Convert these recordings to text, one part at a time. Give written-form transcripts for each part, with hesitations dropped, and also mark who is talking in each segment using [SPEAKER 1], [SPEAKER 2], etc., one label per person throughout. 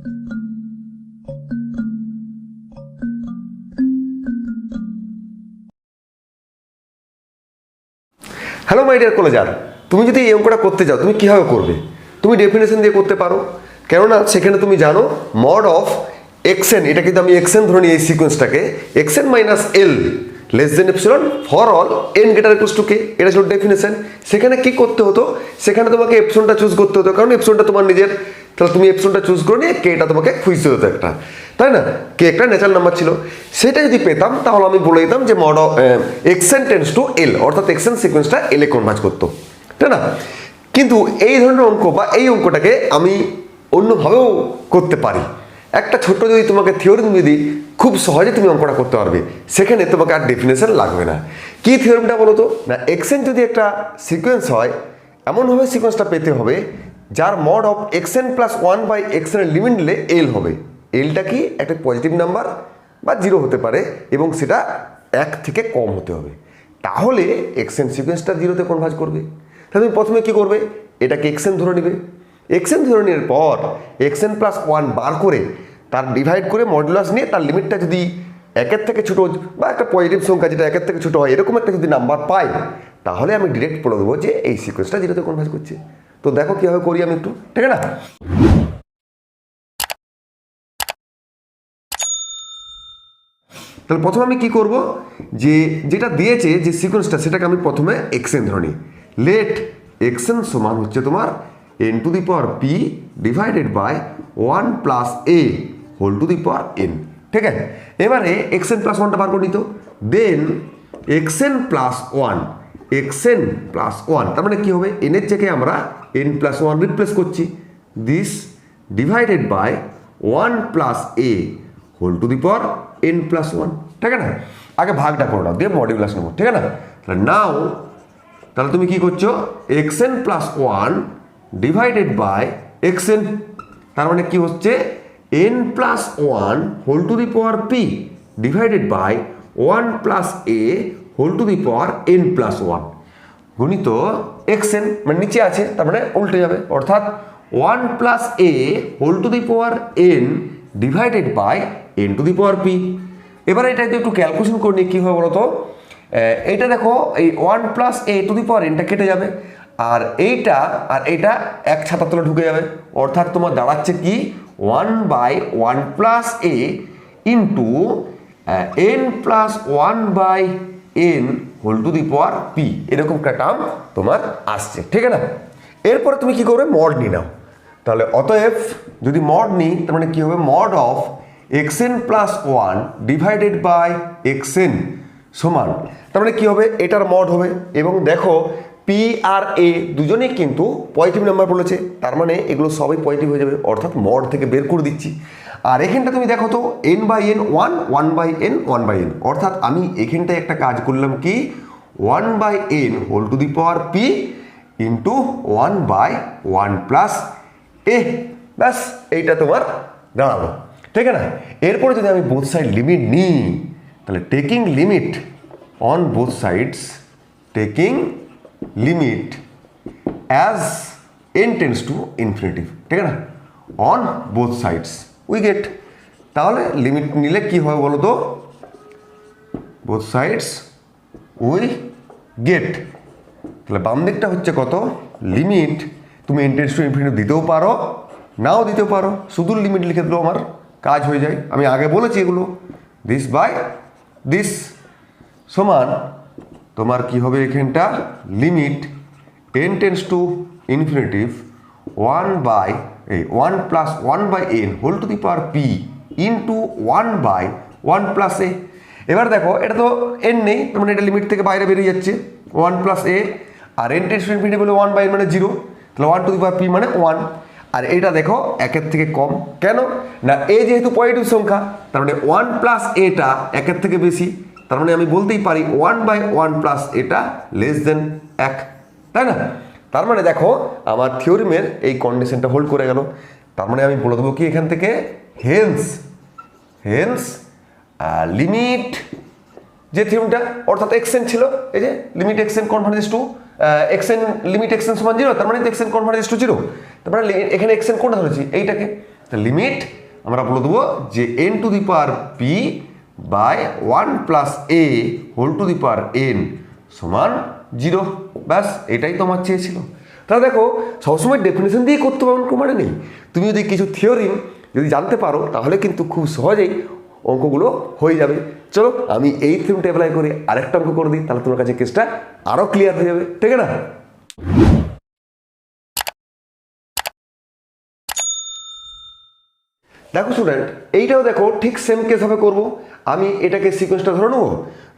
[SPEAKER 1] Hello my dear কলেজার, তুমি যদি এই অঙ্কটা করতে যাও তুমি কীভাবে করবে? তুমি ডেফিনেশন দিয়ে করতে পারো, কেননা সেখানে তুমি জানো মড অফ এক্সএন, এটা কিন্তু আমি এক্সএন ধরে নিই এই সিকোয়েন্সটাকে, x n minus l less than epsilon for all n greater equals to k, এটা ছিল ডেফিনেশন। সেখানে কি করতে হতো? সেখানে তোমাকে এপসিলনটা চুজ করতে হতো, কারণ এপসিলনটা তোমার নিজের, তাহলে তুমি এপসিলনটা চুজ করে নিয়ে কেটা তোমাকে খুঁজতে হতো একটা, তাই না? কে একটা ন্যাচারাল নাম্বার ছিল, সেটা যদি পেতাম তাহলে আমি বলে দিতাম যে mod of x n tends to l, অর্থাৎ এক্সএন সিকোয়েন্সটা এলে কনভার্জ করতো, তাই না? কিন্তু এই ধরনের অঙ্ক বা এই অঙ্কটাকে আমি অন্যভাবেও করতে পারি। একটা ছোট্ট যদি তোমাকে থিওরেম দিয়ে দিই, খুব সহজে তুমি অঙ্কটা করতে পারবে, সেখানে তোমাকে আর ডেফিনেশন লাগবে না। কি থিওরেমটা বলো তো? না, এক্সএন যদি একটা সিকোয়েন্স হয়, এমনভাবে সিকোয়েন্সটা পেতে হবে যার mod of x n plus 1/xn এর লিমিট নিলে এল হবে। এলটা কি? একটা পজিটিভ নাম্বার বা 0 হতে পারে, এবং সেটা 1 থেকে কম হতে হবে, তাহলে এক্সএন সিকোয়েন্সটা 0-তে কনভার্জ করবে। তাহলে তুমি প্রথমে কি করবে? এটাকে এক্সএন ধরে নিবে, এক্সএন ধরে নেওয়ার পর এক্সএন প্লাস 1 বার করে তার ডিভাইড করে মডুলাস নিয়ে তার লিমিটটা যদি 1-এর থেকে ছোটো বা একটা পজিটিভ সংখ্যা যেটা 1-এর থেকে ছোটো হয়, এরকম একটা যদি নাম্বার পাই, তাহলে আমি ডিরেক্ট বলে দেবো যে এই সিকোয়েন্সটা 0-তে কনভার্জ করছে। তো দেখো কীভাবে করি আমি একটু, ঠিক আছে না? তাহলে প্রথমে আমি কি করব, যে যেটা দিয়েছে যে সিকোয়েন্সটা, সেটাকে আমি প্রথমে এক্সএন ধরে নিই। লেট এক্সএন সমান হচ্ছে তোমার n to the power p divided by 1 plus a whole to the power n, ঠিক আছে? এবারে এক্সএন প্লাস 1টা বার করে নিত, দেন এক্সএন প্লাস 1, এক্সএন প্লাস 1 তার মানে কি হবে? n এর জায়গায় আমরা n প্লাস 1 রিপ্লেস করছি, this divided by 1 plus a whole to the power n plus 1, ঠিক আছে না? আগে ভাগটা করে নাও, দিয়ে মডিউলাস নেবো, ঠিক আছে না? তাহলে নাও, তাহলে তুমি কি করছো? X n plus 1 divided by x n, তার মানে কি হচ্ছে? n plus 1 whole to the power p divided by 1 plus a whole to the power n plus 1 গুণিত এক্সএন, মানে নিচে আছে তার মানে উল্টে যাবে, অর্থাৎ 1 plus a whole to the power n divided by n to the power p। এবার এটা একটু ক্যালকুলেশন করে নিই, কী হবে বলো তো? এইটা দেখো, এই 1 প্লাস a টু দি পাওয়ার nটা কেটে যাবে, আর এইটা আর এইটা এক ছাতার তলে ঢুকে যাবে, অর্থাৎ তোমার দাঁড়াচ্ছে কি 1/1 plus a into n plus 1/n whole to the power p, এরকম একটা টার্ম তোমার আসছে, ঠিক আছে না? এরপরে তুমি কি করবে? মড নিয়ে নাও। তাহলে অতএব যদি মড নিই, তার মানে কি হবে? Mod of x n plus 1 divided by x n সমান, তার মানে কি হবে? এটার মড হবে, এবং দেখো পি আর এ দুজনেই কিন্তু পজিটিভ নাম্বার বলেছে, তার মানে এগুলো সবই পজিটিভ হয়ে যাবে, অর্থাৎ মড থেকে বের করে দিচ্ছি। আর এখানটা তুমি দেখো তো n/n 1/n 1/n, অর্থাৎ আমি এখানটায় একটা কাজ করলাম কি 1/n whole to the power p into 1/1 plus a, ব্যাস এইটা তোমার দাঁড়ালো, ঠিক আছে না? এরপরে যদি আমি বোথ সাইড লিমিট নিই, তাহলে taking limit on both sides, taking limit as n tends to infinitive, ঠিক আছে না? On both sides we get, তাহলে লিমিট নিলে কি হবে বলো তো? বোথ সাইডস উই গেট, তাহলে বাম দিকটা হচ্ছে কত? লিমিট তুমি n টেন্ডস টু ইনফিনিটিভ দিতেও পারো, নাও দিতেও পারো, শুধু লিমিট লিখে দিলেও আমার কাজ হয়ে যায়। আমি আগে বলেছি এগুলো, দিস বাই দিস সমান তোমার কি হবে? এখানটা limit n tends to infinitive 1 plus 1/n whole to the power p into 1/1 plus a। এবার দেখো এটা তো n নেই, তার মানে এটা লিমিট থেকে বাইরে বেরিয়ে যাচ্ছে 1 প্লাস a, আর n টেন্ডস টু ইনফিনিটিভ হলে 1/n মানে 0, তাহলে 1 টু দি পাওয়ার p মানে 1। আর এটা দেখো 1-এর থেকে কম, কেন না? a যেহেতু পজিটিভ সংখ্যা, তার মানে 1 প্লাস এটা 1-এর থেকে বেশি, তার মানে আমি বলতেই পারি 1/1 প্লাস এটা লেস দেন 1, তাই না? তার মানে দেখো আমার থিওরিমের এই কন্ডিশনটা হোল্ড করে গেল, তার মানে আমি বলে দেবো কি এখান থেকে হেন্স লিমিট যে থিওরিমটা, অর্থাৎ এক্সএন ছিল, এই যে limit x n converges to x n, limit x n সমান 0, তার মানে এক্সএন কনভার্জেস টু 0, তার মানে এখানে এক্সএন কোনটা ধরেছি? এইটাকে, লিমিট আমরা বলে দেবো যে n to the power p by 1 plus a whole to the power n সমান 0। ব্যাস এটাই তো আমার চেয়েছিল। তাহলে দেখো সবসময় ডেফিনেশন দিয়ে করতে পারো কোনো মানে নেই। তুমি যদি কিছু থিওরিম যদি জানতে পারো তাহলে কিন্তু খুব সহজেই অঙ্কগুলো হয়ে যাবে। চলো আমি এই থিওরিমটা অ্যাপ্লাই করে আরেকটা অঙ্ক করে দিই, তাহলে তোমার কাছে কেসটা আরও ক্লিয়ার হয়ে যাবে, ঠিক আছে না? দেখো স্টুডেন্ট, এইটাও দেখো ঠিক সেম কেস হবে করবো। আমি এটাকে সিকোয়েন্সটা ধরে নেবো,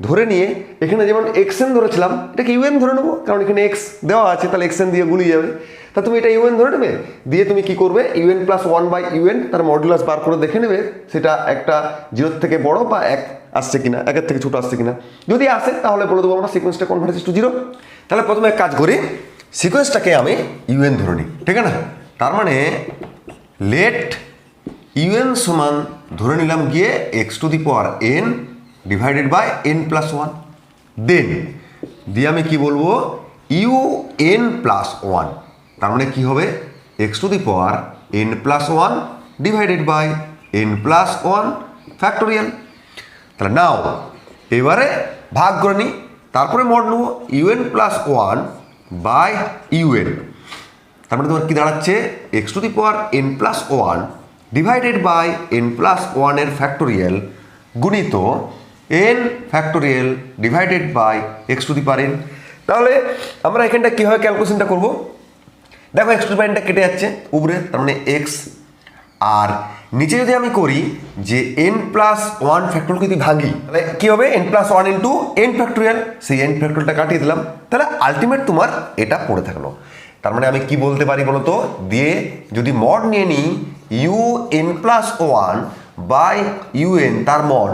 [SPEAKER 1] ধরে নিয়ে এখানে যেমন এক্সএন ধরেছিলাম এটাকে ইউএন ধরে নেবো, কারণ এখানে এক্স দেওয়া আছে, তাহলে এক্সএন দিয়ে গুলিয়ে যাবে। তা তুমি এটা ইউএন ধরে নেবে, দিয়ে তুমি কি করবে ইউএন প্লাস 1/un তার মডুলাস বার করে দেখে নেবে সেটা একটা 0 থেকে বড় বা 1 আসছে কিনা, 1 থেকে ছোট আসছে কিনা। যদি আসে তাহলে বলে দেবো আমরা সিকোয়েন্সটা কনভার্জেস টু 0। তাহলে প্রথমে এক কাজ করি, সিকোয়েন্সটাকে আমি ইউএন ধরে নিই, ঠিক আছে না? তার মানে লেট ইউএন সমান ধরে নিলাম গিয়ে x to the power n divided by n plus 1। Then দিয়ে আমি কি বলবো ইউ এন প্লাস 1, তার মানে কি হবে x to the power n plus 1 divided by n plus 1 factorial. তাহলে নাও এবারে ভাগ করে নিই, তারপরে মড নেব ইউএন প্লাস 1 বাই ইউএন। তার মানে তোমার কি দাঁড়াচ্ছে x to the power n plus 1 divided by n plus 1 এর ফ্যাক্টোরিয়াল গুণিত n factorial divided by x to the power n. তাহলে আমরা এখানটা কীভাবে ক্যালকুলেশনটা করবো, দেখো এক্স টু দি পাওয়ার এনটা কেটে যাচ্ছে উপরে, তার মানে এক্স, আর নিচে যদি আমি করি যে এন প্লাস 1 ফ্যাক্টোরিয়াল যদি ভাঙি তাহলে কী হবে N plus 1 into N factorial, সেই এন ফ্যাক্টোরিয়ালটা কাটিয়ে দিলাম, তাহলে আলটিমেট তোমার এটা পড়ে থাকলো। তার মানে আমি কি বলতে পারি বলো তো, দিয়ে যদি মড নিয়ে নিই u n plus 1 by u n তার মড,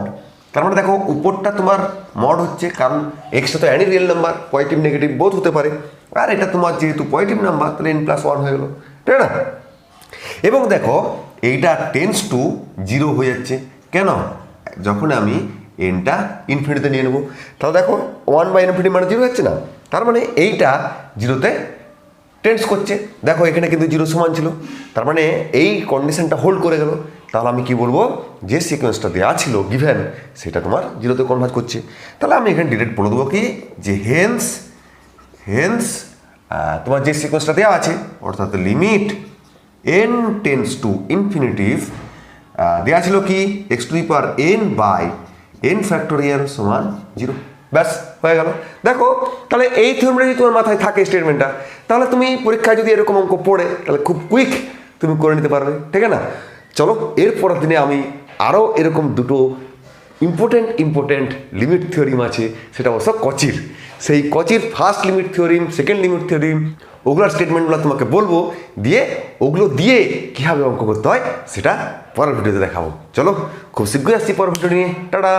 [SPEAKER 1] তার মানে দেখো উপরটা তোমার মড হচ্ছে, কারণ এক্সটা তো any real number, positive negative both হতে পারে, আর এটা তোমার যেহেতু পজিটিভ নাম্বার তাহলে এন প্লাস 1 হয়ে গেলো, ঠিক না? এবং দেখো এইটা টেন্স টু 0 হয়ে যাচ্ছে, কেন? যখন আমি এনটা ইনফিনিটিতে নিয়ে নেবো, তাহলে দেখো 1/ইনফিনিটি মানে 0 হচ্ছে না, তার মানে এইটা 0তে টেন্স করছে। দেখো এখানে কিন্তু 0 সমান ছিল, তার মানে এই কন্ডিশনটা হোল্ড করে গেল। তাহলে আমি কি বলবো, যে সিকোয়েন্সটা দেওয়া ছিল গিভেন সেটা তোমার 0তে কনভার্ট করছে। তাহলে আমি এখানে ডিরেক্ট বলে দেবো কি যে হেন্স তোমার যে সিকোয়েন্সটা দেওয়া আছে অর্থাৎ limit n tends to infinitive দেওয়া ছিল কি x to the power n by n factorial সমান 0। ব্যাস হয়ে গেল। দেখো তাহলে এই থিওরেমটা যদি তোমার মাথায় থাকে স্টেটমেন্টটা, তাহলে তুমি পরীক্ষায় যদি এরকম অঙ্ক পড়ে তাহলে খুব কুইক তুমি করে নিতে পারবে, ঠিক আছে না? চলো এরপরের দিনে আমি আরও এরকম দুটো ইম্পর্টেন্ট লিমিট থিওরিম আছে, সেটা অবশ্য কচির, সেই কচির first limit theorem, second limit theorem, ওগুলোর স্টেটমেন্টগুলো তোমাকে বলবো, দিয়ে ওগুলো দিয়ে কীভাবে অঙ্ক করতে হয় সেটা পরের ভিডিওতে দেখাবো। চলো খুব শীঘ্রই আসছি পরের ভিডিও নিয়ে, টাটা।